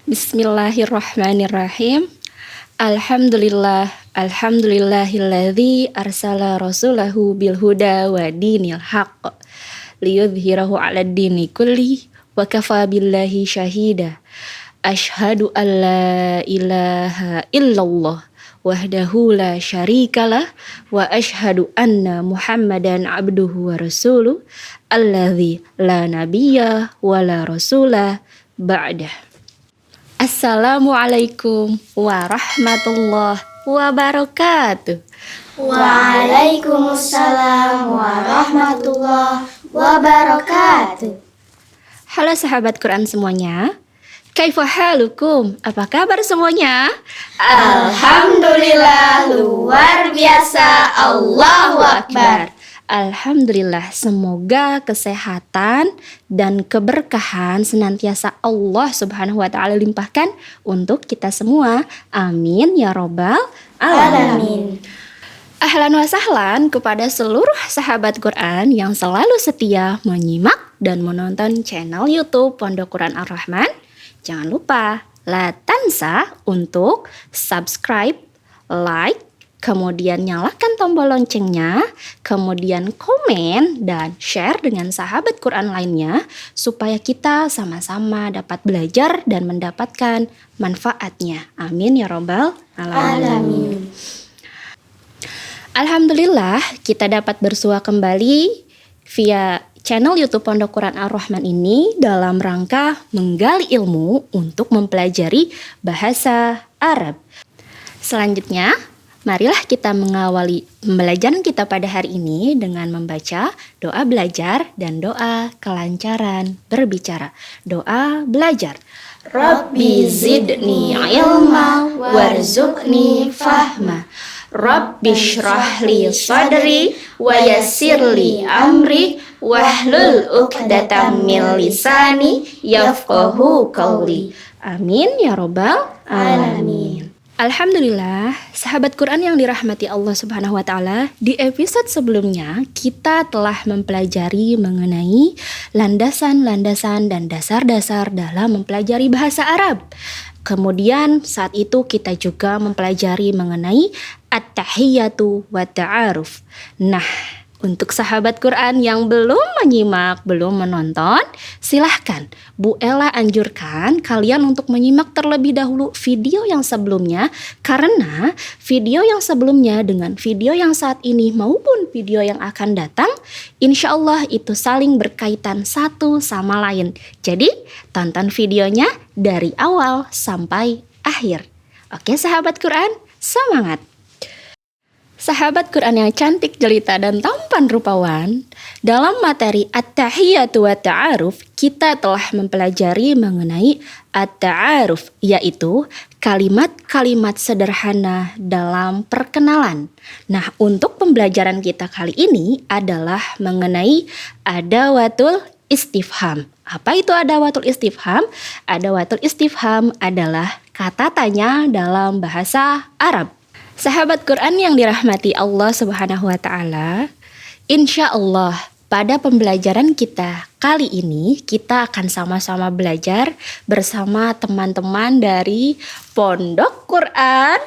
Bismillahirrahmanirrahim. Alhamdulillahilladzi arsala rasulahu bil huda wa dinil haqq liyudhhirahu 'alad dini kulli wa kafa billahi syahida. Asyhadu an la ilaha illallah wahdahu la syarikalah wa asyhadu anna Muhammadan abduhu wa rasuluh alladzi la nabiyya wa la rasulah ba'dah. Assalamualaikum warahmatullahi wabarakatuh. Waalaikumsalam warahmatullahi wabarakatuh. Halo sahabat Quran semuanya. Kaifa halukum? Apa kabar semuanya? Alhamdulillah, luar biasa. Allahu Akbar. Alhamdulillah, semoga kesehatan dan keberkahan senantiasa Allah Subhanahu wa taala limpahkan untuk kita semua. Amin ya robbal alamin. Ahlan wa sahlan kepada seluruh sahabat Quran yang selalu setia menyimak dan menonton channel YouTube Pondok Quran Ar-Rahman. Jangan lupa la tansa untuk subscribe, like, kemudian nyalakan tombol loncengnya, kemudian komen dan share dengan sahabat Quran lainnya supaya kita sama-sama dapat belajar dan mendapatkan manfaatnya. Amin ya robbal alamin. Alhamdulillah kita dapat bersua kembali via channel YouTube Pondok Quran Ar-Rahman ini dalam rangka menggali ilmu untuk mempelajari bahasa Arab. Selanjutnya, marilah kita mengawali pembelajaran kita pada hari ini dengan membaca doa belajar dan doa kelancaran berbicara. Doa belajar. Rabbi zidni ilma warzuqni fahma. Rabbi shrahli sadri wa yassirli amri wahlul 'uqdatam min lisani yafqahu qawli. Amin ya robbal alamin. Alhamdulillah, sahabat Quran yang dirahmati Allah Subhanahu wa taala, di episode sebelumnya kita telah mempelajari mengenai landasan-landasan dan dasar-dasar dalam mempelajari bahasa Arab. Kemudian saat itu kita juga mempelajari mengenai at-tahiyyatu wa ta'aruf. Nah, untuk sahabat Quran yang belum menyimak, belum menonton, silahkan Bu Ella anjurkan kalian untuk menyimak terlebih dahulu video yang sebelumnya, karena video yang sebelumnya dengan video yang saat ini maupun video yang akan datang, insya Allah itu saling berkaitan satu sama lain. Jadi tonton videonya dari awal sampai akhir. Oke sahabat Quran, semangat! Sahabat Quran yang cantik, jelita, dan tampan rupawan, dalam materi At-Tahiyyatu wa Ta'aruf, kita telah mempelajari mengenai At-Ta'aruf, yaitu kalimat-kalimat sederhana dalam perkenalan. Nah, untuk pembelajaran kita kali ini adalah mengenai adawatul istifham. Apa itu adawatul istifham? Adawatul istifham adalah kata tanya dalam bahasa Arab. Sahabat Quran yang dirahmati Allah Subhanahu wa taala, insya Allah pada pembelajaran kita kali ini kita akan sama-sama belajar bersama teman-teman dari Pondok Quran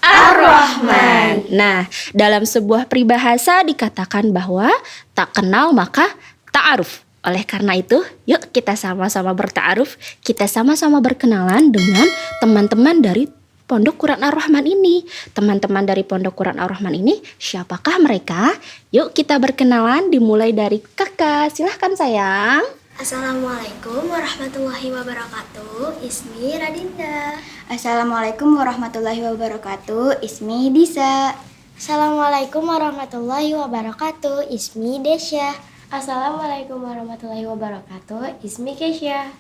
Ar-Rahman. Nah, dalam sebuah peribahasa dikatakan bahwa tak kenal maka ta'aruf. Oleh karena itu, yuk kita sama-sama berta'aruf, kita sama-sama berkenalan dengan teman-teman dari Pondok Quran Ar-Rahman ini. Teman-teman dari Pondok Quran Ar-Rahman ini, siapakah mereka? Yuk kita berkenalan, dimulai dari kakak. Silahkan sayang. Assalamualaikum warahmatullahi wabarakatuh. Ismi Radinda. Assalamualaikum warahmatullahi wabarakatuh. Ismi Disa. Assalamualaikum warahmatullahi wabarakatuh. Ismi Desya. Assalamualaikum warahmatullahi wabarakatuh. Ismi Kesya.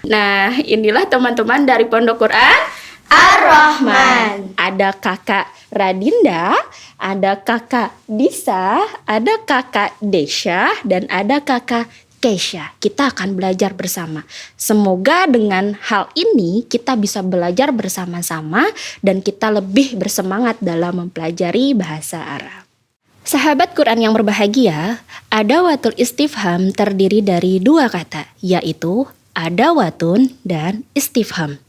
Nah, inilah teman-teman dari Pondok Quran Ar-Rahman. Ada kakak Radinda, ada kakak Disa, ada kakak Desya, dan ada kakak Kesya. Kita akan belajar bersama. Semoga dengan hal ini kita bisa belajar bersama-sama dan kita lebih bersemangat dalam mempelajari bahasa Arab. Sahabat Quran yang berbahagia, adawatul istifham terdiri dari dua kata, yaitu adawatun dan istifham.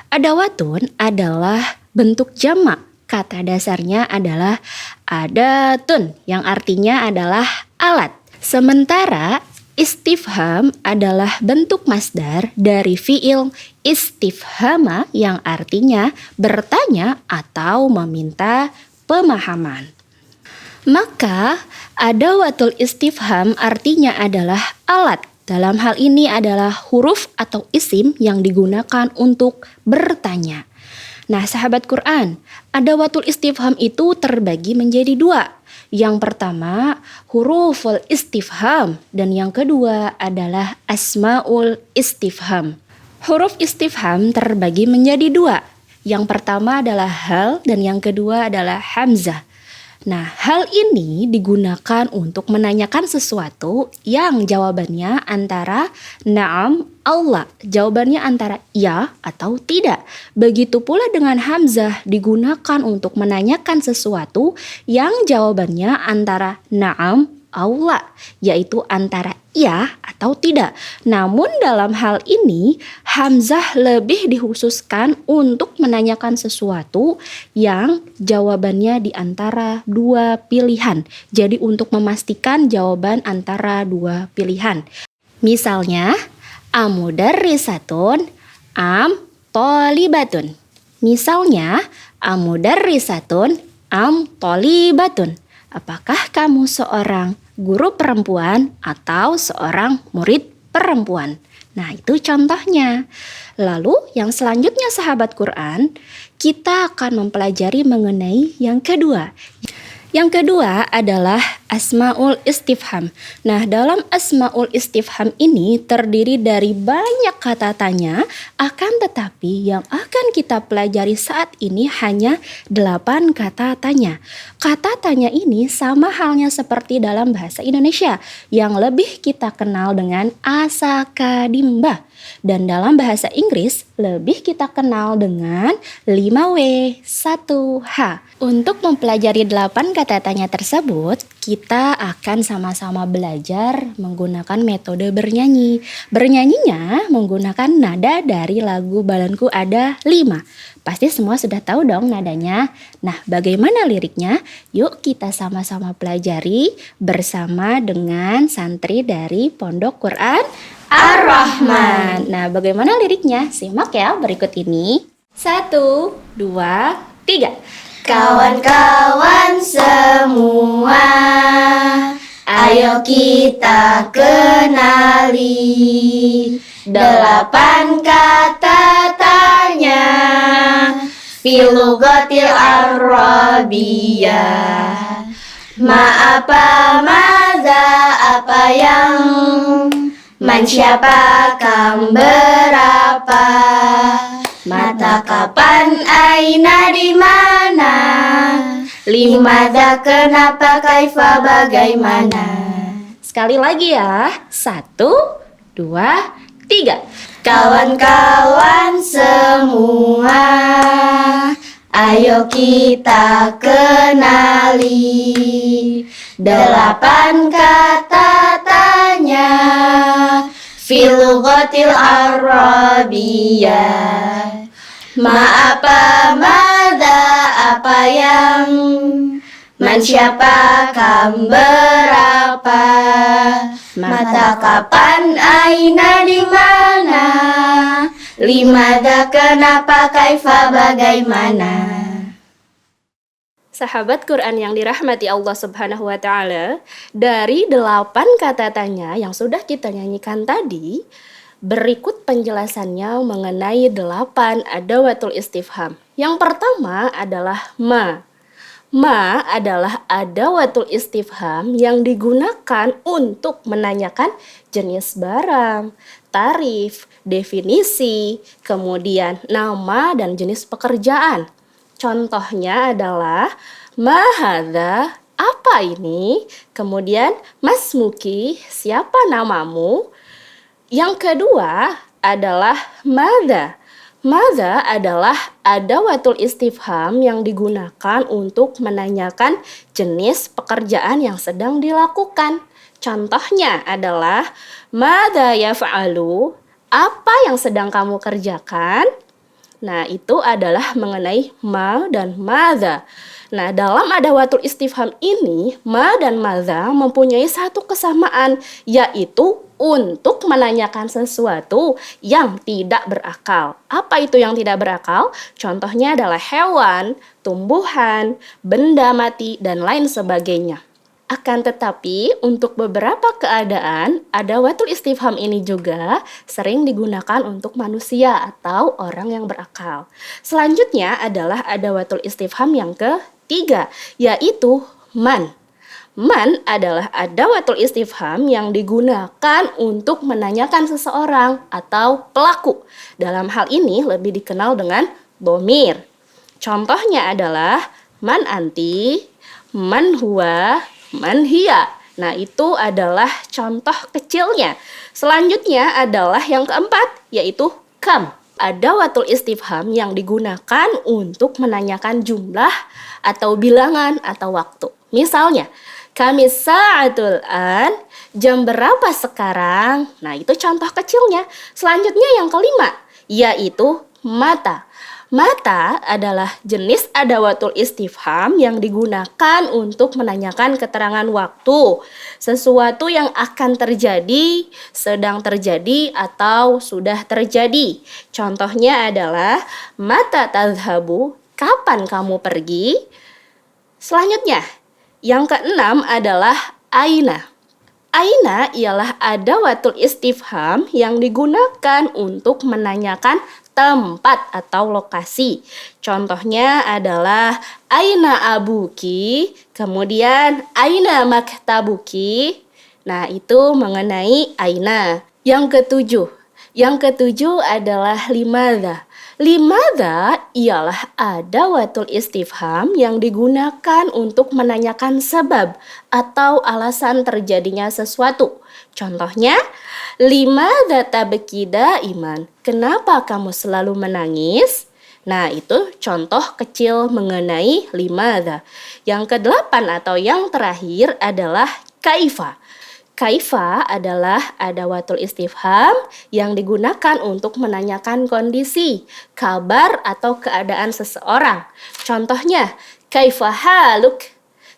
Adawatun adalah bentuk jamak. Kata dasarnya adalah adatun yang artinya adalah alat. Sementara istifham adalah bentuk masdar dari fiil istifhama yang artinya bertanya atau meminta pemahaman. Maka adawatul istifham artinya adalah alat. Dalam hal ini adalah huruf atau isim yang digunakan untuk bertanya. Nah, sahabat Quran, adawatul istifham itu terbagi menjadi dua. Yang pertama, huruful istifham, dan yang kedua adalah asmaul istifham. Huruf istifham terbagi menjadi dua. Yang pertama adalah hal dan yang kedua adalah hamzah. Nah, hal ini digunakan untuk menanyakan sesuatu yang jawabannya antara na'am, Allah. Jawabannya antara ya atau tidak. Begitu pula dengan hamzah digunakan untuk menanyakan sesuatu yang jawabannya antara na'am, Allah, yaitu antara ya atau tidak. Namun dalam hal ini hamzah lebih dikhususkan untuk menanyakan sesuatu yang jawabannya di antara dua pilihan. Jadi untuk memastikan jawaban antara dua pilihan. Misalnya amudarrisatun am tolibatun. Misalnya amudarrisatun am tolibatun. Apakah kamu seorang guru perempuan atau seorang murid perempuan? Nah, itu contohnya. Lalu yang selanjutnya sahabat Quran, kita akan mempelajari mengenai yang kedua. Yang kedua adalah asmaul istifham. Nah, dalam asmaul istifham ini terdiri dari banyak kata tanya, akan tetapi yang akan kita pelajari saat ini hanya 8 kata tanya. Kata tanya ini sama halnya seperti dalam bahasa Indonesia yang lebih kita kenal dengan asakadimba. Dan dalam bahasa Inggris lebih kita kenal dengan 5W 1H. Untuk mempelajari 8 kata tanya tersebut, kita akan sama-sama belajar menggunakan metode bernyanyi. Bernyanyinya menggunakan nada dari lagu Balanku Ada 5. Pasti semua sudah tahu dong nadanya. Nah, bagaimana liriknya? Yuk kita sama-sama pelajari bersama dengan santri dari Pondok Quran Ar-Rahman. Nah, bagaimana liriknya? Simak ya berikut ini. 1, 2, 3. Kawan-kawan semua, ayo kita kenali 8 kata tanya fil lughatil Arabiyah. Apa, maza, apa yang, man, siapa, kam, berapa, mata, kapan, aina, di mana, limadha, kenapa, kaifa, bagaimana. Sekali lagi ya. 1, 2, 3. Kawan-kawan semua, ayo kita kenali 8 kata tanya fil lughatil Arabiyah. Apa, madza, apa yang, man, siapa, kam, berapa, mata, kapan, aina, di mana, limadha, kenapa, kaifa, bagaimana. Sahabat Quran yang dirahmati Allah Subhanahu wa Ta'ala, dari 8 kata tanya yang sudah kita nyanyikan tadi, berikut penjelasannya mengenai 8 adawatul istifham. Yang pertama adalah ma. Ma adalah adawatul istifham yang digunakan untuk menanyakan jenis barang, tarif, definisi, kemudian nama dan jenis pekerjaan. Contohnya adalah ma hadza, apa ini? Kemudian masmuki, siapa namamu? Yang kedua adalah madza. Madza adalah adawatul istifham yang digunakan untuk menanyakan jenis pekerjaan yang sedang dilakukan. Contohnya adalah madza yaf'alu, apa yang sedang kamu kerjakan? Nah, itu adalah mengenai ma dan madza. Nah, dalam adawatul istifham ini, ma dan madza mempunyai satu kesamaan, yaitu untuk menanyakan sesuatu yang tidak berakal. Apa itu yang tidak berakal? Contohnya adalah hewan, tumbuhan, benda mati, dan lain sebagainya. Akan tetapi, untuk beberapa keadaan, adawatul istifham ini juga sering digunakan untuk manusia atau orang yang berakal. Selanjutnya adalah adawatul istifham yang ketiga, yaitu man. Man adalah adawatul istifham yang digunakan untuk menanyakan seseorang atau pelaku. Dalam hal ini lebih dikenal dengan dhamir. Contohnya adalah man anti, man huwa, man hiya. Nah, itu adalah contoh kecilnya. Selanjutnya adalah yang keempat, yaitu kam. Adawatul istifham yang digunakan untuk menanyakan jumlah atau bilangan atau waktu. Misalnya, kami sa'atul an, jam berapa sekarang? Nah, itu contoh kecilnya. Selanjutnya yang kelima, yaitu mata. Mata adalah jenis adawatul istifham yang digunakan untuk menanyakan keterangan waktu, sesuatu yang akan terjadi, sedang terjadi, atau sudah terjadi. Contohnya adalah mata tadhhabu, kapan kamu pergi? Selanjutnya, yang keenam adalah aina. Aina ialah adawatul istifham yang digunakan untuk menanyakan tempat atau lokasi. Contohnya adalah aina abuki, kemudian aina maktabuki. Nah, itu mengenai aina. Yang ketujuh adalah limadha. Limadha ialah adawatul istifham yang digunakan untuk menanyakan sebab atau alasan terjadinya sesuatu. Contohnya, limadha tabki daiman? Kenapa kamu selalu menangis? Nah, itu contoh kecil mengenai limadha. Yang kedelapan atau yang terakhir adalah kaifa. Kaifa adalah adawatul istifham yang digunakan untuk menanyakan kondisi, kabar, atau keadaan seseorang. Contohnya, kaifa haluk?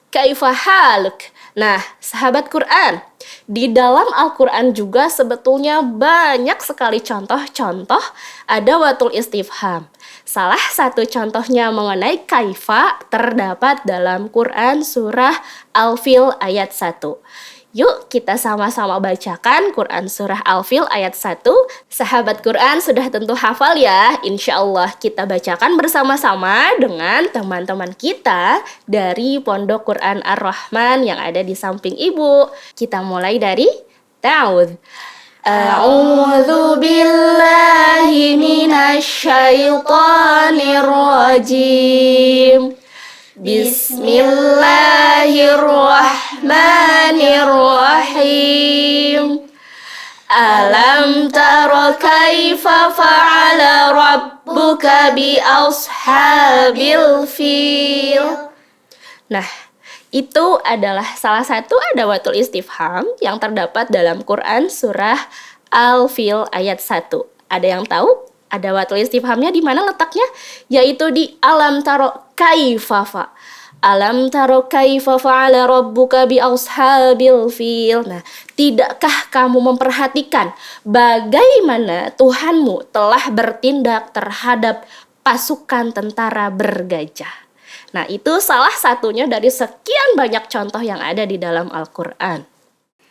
Kaifa haluk? Nah, sahabat Quran, di dalam Al-Quran juga sebetulnya banyak sekali contoh-contoh adawatul istifham. Salah satu contohnya mengenai kaifa terdapat dalam Quran surah Al-Fil ayat 1. Yuk kita sama-sama bacakan Quran Surah Al-Fil ayat 1. Sahabat Quran sudah tentu hafal ya. Insya Allah kita bacakan bersama-sama dengan teman-teman kita dari Pondok Quran Ar-Rahman yang ada di samping ibu. Kita mulai dari ta'awudz. A'udzu billahi minasy syaithanir rajim. Bismillahirrahmanirrahim. Alam tara kaifa fa'ala rabbuka bi ashabil fil. Nah, itu adalah salah satu adawatul istifham yang terdapat dalam Quran surah Al-Fil ayat 1. Ada yang tahu adawatul istifhamnya di mana letaknya? Yaitu di alam taro kaifa. Alam taro kaifa fa'ala rabbuka bi ashabil fil. Nah, tidakkah kamu memperhatikan bagaimana Tuhanmu telah bertindak terhadap pasukan tentara bergajah? Nah, itu salah satunya dari sekian banyak contoh yang ada di dalam Al-Quran.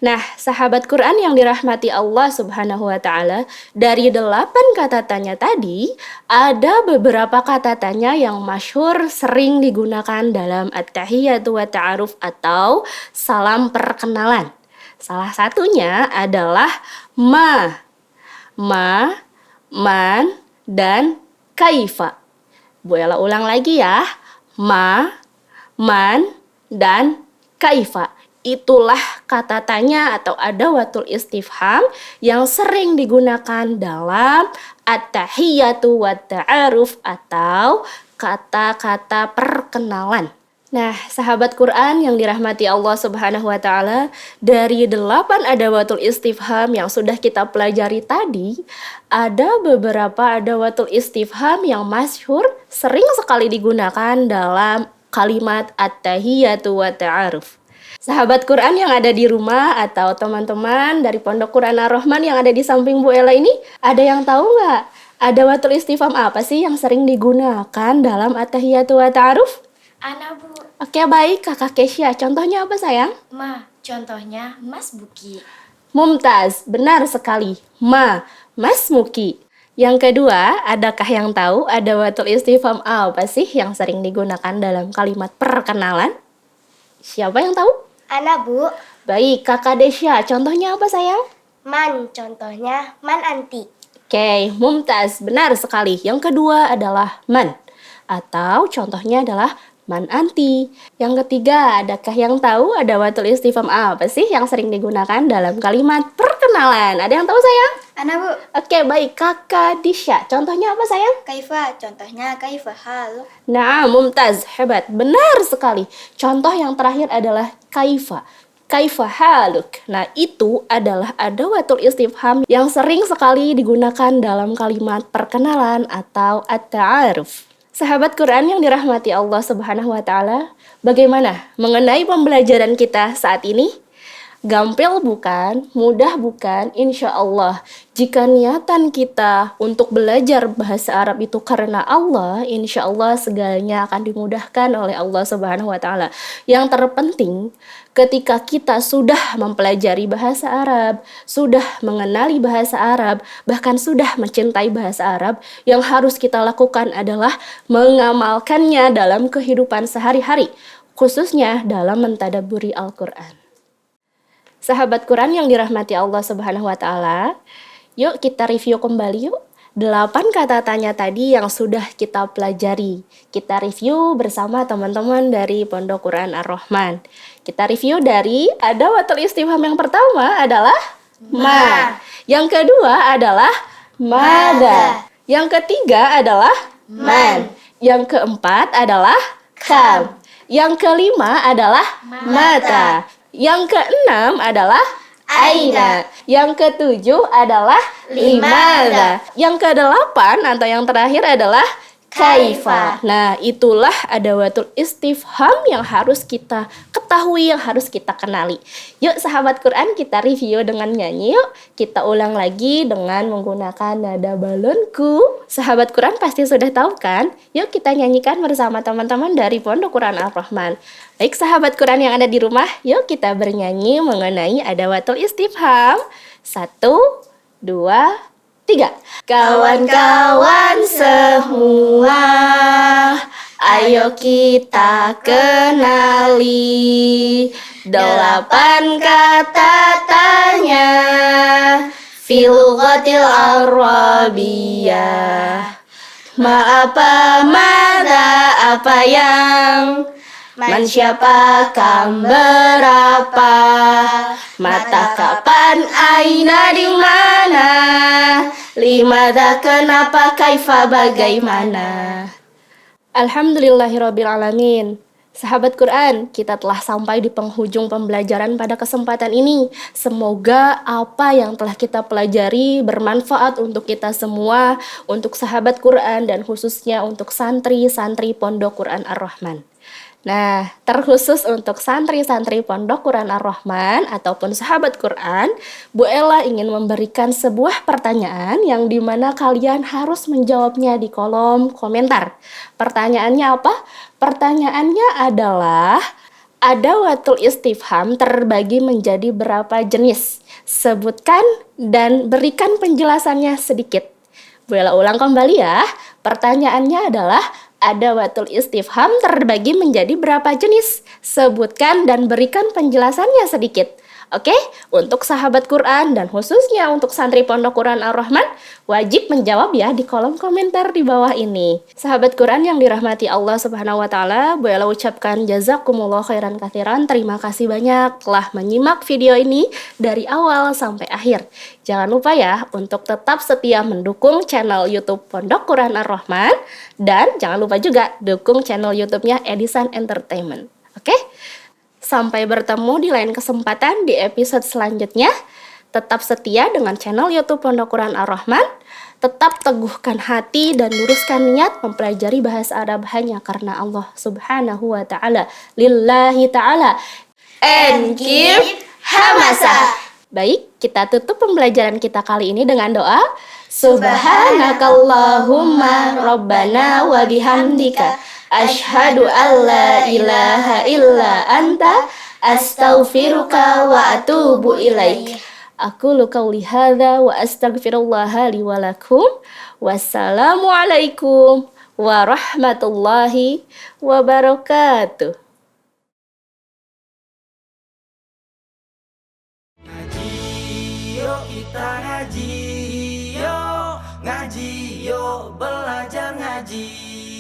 Nah, sahabat Quran yang dirahmati Allah Subhanahu wa Ta'ala, dari 8 kata tanya tadi, ada beberapa kata tanya yang masyhur sering digunakan dalam at-tahiyyatu wa ta'aruf atau salam perkenalan. Salah satunya adalah ma, man, dan kaifa. Bu Ella ulang lagi ya. Ma, man, dan kaifa. Itulah kata tanya atau adawatul istifham yang sering digunakan dalam at-tahiyyatu wa ta'aruf atau kata-kata perkenalan. Nah, sahabat Quran yang dirahmati Allah Subhanahu wa taala, dari 8 adawatul istifham yang sudah kita pelajari tadi, ada beberapa adawatul istifham yang masyhur sering sekali digunakan dalam kalimat at-tahiyatu wa ta'aruf. Sahabat Quran yang ada di rumah atau teman-teman dari Pondok Quran Ar-Rahman yang ada di samping Bu Ella ini, ada yang tahu nggak adawatul istifham apa sih yang sering digunakan dalam at-tahiyatu wa ta'aruf? Ana Bu. Oke, baik Kakak Kesya. Contohnya apa sayang? Ma, contohnya Mas Buki. Mumtaz, benar sekali. Ma, Mas Muki. Yang kedua, adakah yang tahu adawatul istifham apa sih yang sering digunakan dalam kalimat perkenalan? Siapa yang tahu? Ana Bu. Baik, Kakak Desya. Contohnya apa sayang? Man, contohnya man anti. Oke, Mumtaz, benar sekali. Yang kedua adalah man. Atau contohnya adalah man anti. Yang ketiga, adakah yang tahu adawatul istifham apa sih yang sering digunakan dalam kalimat perkenalan? Ada yang tahu sayang? Ana Bu. Oke, baik Kakak Disya. Contohnya apa sayang? Kaifa, contohnya kaifa hal. Nah, Mumtaz, hebat. Benar sekali. Contoh yang terakhir adalah kaifa. Kaifa haluk. Nah, itu adalah adawatul istifham yang sering sekali digunakan dalam kalimat perkenalan atau at-ta'aruf. Sahabat Quran yang dirahmati Allah Subhanahu wa taala, bagaimana mengenai pembelajaran kita saat ini? Gampil bukan? Mudah bukan? Insya Allah, jika niatan kita untuk belajar bahasa Arab itu karena Allah, insya Allah segalanya akan dimudahkan oleh Allah Subhanahu wa taala. Yang terpenting, ketika kita sudah mempelajari bahasa Arab, sudah mengenali bahasa Arab, bahkan sudah mencintai bahasa Arab, yang harus kita lakukan adalah mengamalkannya dalam kehidupan sehari-hari, khususnya dalam mentadabburi Al-Quran. Sahabat Quran yang dirahmati Allah Subhanahu wa taala, yuk kita review kembali yuk 8 kata tanya tadi yang sudah kita pelajari. Kita review bersama teman-teman dari Pondok Quran Ar-Rahman. Kita review dari adawatul istifham yang pertama adalah ma. Yang kedua adalah mada. Yang ketiga adalah man. Yang keempat adalah kam. Yang kelima adalah mata. Yang keenam adalah aina. Yang ketujuh adalah limada. Yang kedelapan atau yang terakhir adalah kaifa. Nah, itulah adawatul istifham yang harus kita ketahui, yang harus kita kenali. Yuk sahabat Quran, kita review dengan nyanyi yuk. Kita ulang lagi dengan menggunakan nada balonku. Sahabat Quran pasti sudah tahu kan? Yuk kita nyanyikan bersama teman-teman dari Pondok Quran Ar-Rahman. Baik sahabat Quran yang ada di rumah, yuk kita bernyanyi mengenai adawatul istifham. 1, 2, 3. Kawan-kawan semua, ayo kita kenali 8 kata tanya fil lughatil Arabiyah. Ma apa, mada apa yang, man siapa, kam berapa, mata kapan, aina di mana, limada kenapa, kaifa bagaimana. Alhamdulillahirabbil alamin. Sahabat Quran, kita telah sampai di penghujung pembelajaran pada kesempatan ini. Semoga apa yang telah kita pelajari bermanfaat untuk kita semua, untuk sahabat Quran dan khususnya untuk santri-santri Pondok Quran Ar-Rahman. Nah, terkhusus untuk santri-santri Pondok Quran Ar-Rahman ataupun sahabat Quran, Bu Ella ingin memberikan sebuah pertanyaan yang dimana kalian harus menjawabnya di kolom komentar. Pertanyaannya apa? Pertanyaannya adalah, adawatul istifham terbagi menjadi berapa jenis? Sebutkan dan berikan penjelasannya sedikit. Bu Ella ulang kembali ya. Pertanyaannya adalah, adawatul istifham terbagi menjadi berapa jenis? Sebutkan dan berikan penjelasannya sedikit. Oke, untuk sahabat Quran dan khususnya untuk santri Pondok Quran Ar-Rahman, wajib menjawab ya di kolom komentar di bawah ini. Sahabat Quran yang dirahmati Allah Subhanahu wa taala, Bu Ella ucapkan jazakumullah khairan katsiran. Terima kasih banyak telah menyimak video ini dari awal sampai akhir. Jangan lupa ya untuk tetap setia mendukung channel YouTube Pondok Quran Ar-Rahman dan jangan lupa juga dukung channel YouTube-nya Edisan Entertainment. Oke? Sampai bertemu di lain kesempatan di episode selanjutnya. Tetap setia dengan channel YouTube Pondok Quran Ar-Rahman. Tetap teguhkan hati dan luruskan niat mempelajari bahasa Arab hanya karena Allah Subhanahu wa taala. Lillahi taala. And keep hamasa. Baik, kita tutup pembelajaran kita kali ini dengan doa. Subhanakallahumma rabbana wa bihamdika asyhadu an la ilaha illa anta astaghfiruka wa atubu ilaik. Aku qauli hadza wa astaghfirullah li wa lakum. Wassalamualaikum warahmatullahi wabarakatuh. Kita ngaji, yo ngaji, yo belajar ngaji.